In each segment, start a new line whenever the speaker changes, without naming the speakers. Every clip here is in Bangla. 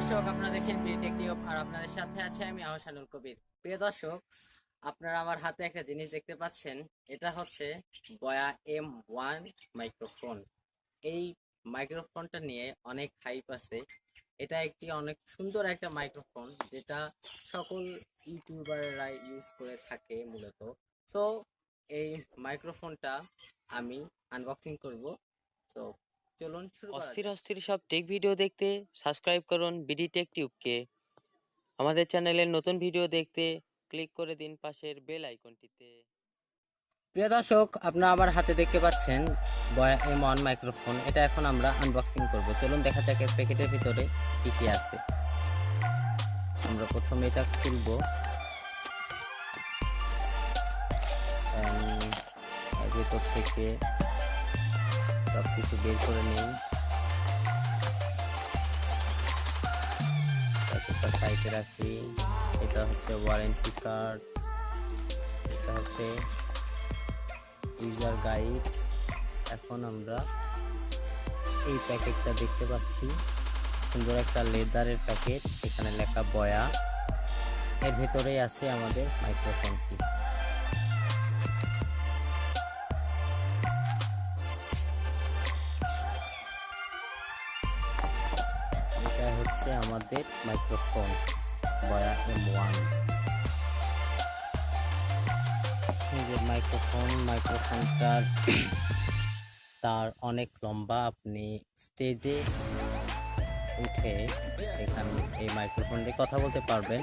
দর্শক, আপনারা দেখছেন বিটেকনিউ আর আপনাদের সাথে আছে আমি আহসানুল কবির। প্রিয় দর্শক, আপনারা আমার হাতে একটা জিনিস দেখতে পাচ্ছেন। এটা হচ্ছে বয়া M1 মাইক্রোফোন। এই মাইক্রোফোনটা নিয়ে অনেক হাইপ আছে। এটা একটি অনেক সুন্দর একটা মাইক্রোফোন, যেটা সকল ইউটিউবাররা ইউজ করে থাকে মূলত। সো এই মাইক্রোফোনটা আমি আনবক্সিং করব। তো চলুন শুরু করা যাক।
অস্থির সব টেক ভিডিও দেখতে সাবস্ক্রাইব করুন বিডি টেক টিউবকে। আমাদের চ্যানেলের নতুন ভিডিও দেখতে ক্লিক করে দিন পাশের বেল আইকনটিতে।
প্রিয় দর্শক, আপনারা আমার হাতে দেখতে পাচ্ছেন বয়া M1 মাইক্রোফোন। এটা এখন আমরা আনবক্সিং করব। চলুন দেখা যাক এর প্যাকেটের ভিতরে কি কি আছে। আমরা প্রথমে এটা খুলবো। এর ভিতর থেকে সব কিছু বের করে নেই। প্যাকেটটা সাইডে রাখি। এটা হচ্ছে ওয়ারেন্টি কার্ড, এটা হচ্ছে ইউজার গাইড। এখন আমরা এই প্যাকেটটা দেখতে পাচ্ছি, সুন্দর একটা লেদারের প্যাকেট, এখানে লেখা বয়া। এর ভেতরেই আছে আমাদের মাইক্রোফোনটি। এটা হচ্ছে আমাদের মাইক্রোফোন বয়া M1। মাইক্রোফোনটার তার অনেক লম্বা। আপনি স্টেজে উঠে এখানে এই মাইক্রোফোন দিয়ে কথা বলতে পারবেন।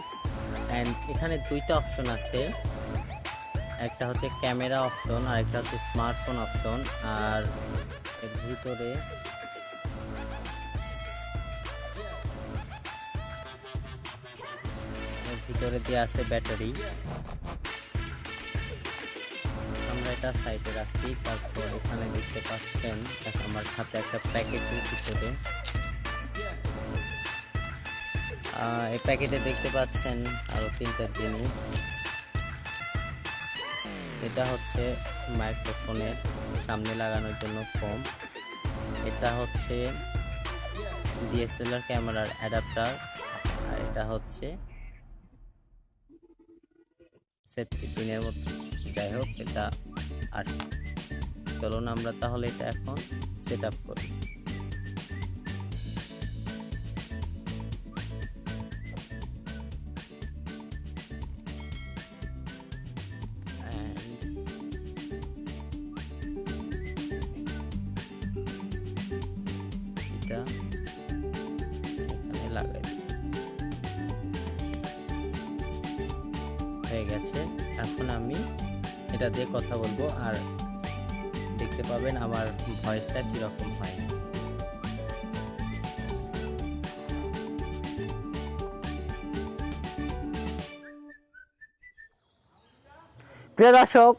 অ্যান্ড এখানে দুইটা অপশন আছে, একটা হচ্ছে ক্যামেরা অপশন আর একটা হচ্ছে স্মার্টফোন অপশন। আর এর ভিতরে দিয়ে আছে ব্যাটারি। আমরা এটা সাইডে রাখি। তারপর এখানে দেখতে পাচ্ছেন আমার হাতে একটা প্যাকেটের ভিতরে, এই প্যাকেটে দেখতে পাচ্ছেন আরো তিনটা জিনিস। এটা হচ্ছে মাইক্রোফোনের সামনে লাগানোর জন্য ফোম। এটা হচ্ছে ডিএসএলআর ক্যামেরার অ্যাডাপ্টার। আর এটা হচ্ছে সেফটি পিনের মতো। যাই হোক, এটা আর চলুন আমরা তাহলে এটা এখন সেট আপ করি। এটা এখানে লাগাই হয়ে গেছে। এখন আমি এটা দিয়ে কথা বলবো আর দেখতে পাবেন আমার ভয়েসটা কিরকম হয়। প্রিয় দর্শক,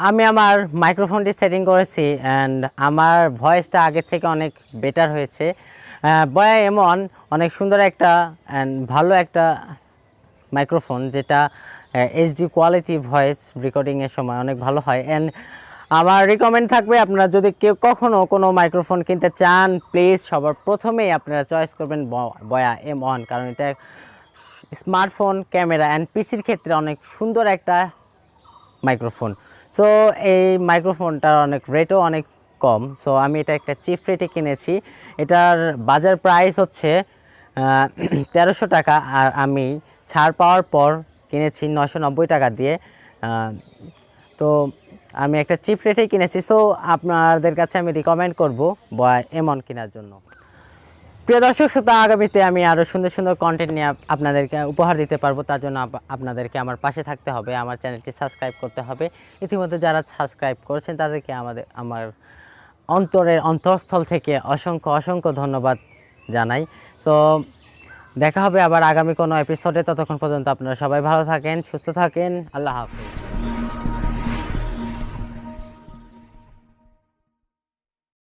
আমি আমার মাইক্রোফোনটি সেটিং করেছি অ্যান্ড আমার ভয়েসটা আগের থেকে অনেক বেটার হয়েছে। বয়া M1 অনেক সুন্দর একটা অ্যান্ড ভালো একটা মাইক্রোফোন, যেটা এইচডি কোয়ালিটি ভয়েস রেকর্ডিংয়ের সময় অনেক ভালো হয়। অ্যান্ড আমার রিকমেন্ড থাকবে, আপনারা যদি কেউ কখনও কোনো মাইক্রোফোন কিনতে চান, প্লিজ সবার প্রথমেই আপনারা চয়েস করবেন বয়া M1, কারণ এটা স্মার্টফোন, ক্যামেরা অ্যান্ড পিসির ক্ষেত্রে অনেক সুন্দর একটা মাইক্রোফোন। সো এই মাইক্রোফোনটার অনেক রেটও অনেক কম। সো আমি এটা একটা চিপ রেটে কিনেছি। এটার বাজার প্রাইস হচ্ছে 1300 টাকা, আর আমি ছাড় পাওয়ার পর কিনেছি 990 টাকা দিয়ে। তো আমি একটা চিপ রেটেই কিনেছি। সো আপনাদের কাছে আমি রিকমেন্ড করব বয়া M1 কেনার জন্য। প্রিয় দর্শক শ্রোতা, আগামীতে আমি আরও সুন্দর সুন্দর কন্টেন্ট নিয়ে আপনাদেরকে উপহার দিতে পারবো। তার জন্য আপনাদেরকে আমার পাশে থাকতে হবে, আমার চ্যানেলটি সাবস্ক্রাইব করতে হবে। ইতিমধ্যে যারা সাবস্ক্রাইব করেছেন তাদেরকে আমার অন্তরস্থল থেকে অসংখ্য ধন্যবাদ জানাই। সো দেখা হবে আবার আগামী কোনো এপিসোডে। ততক্ষণ পর্যন্ত আপনারা সবাই ভালো থাকেন, সুস্থ থাকেন। আল্লাহ হাফেজ।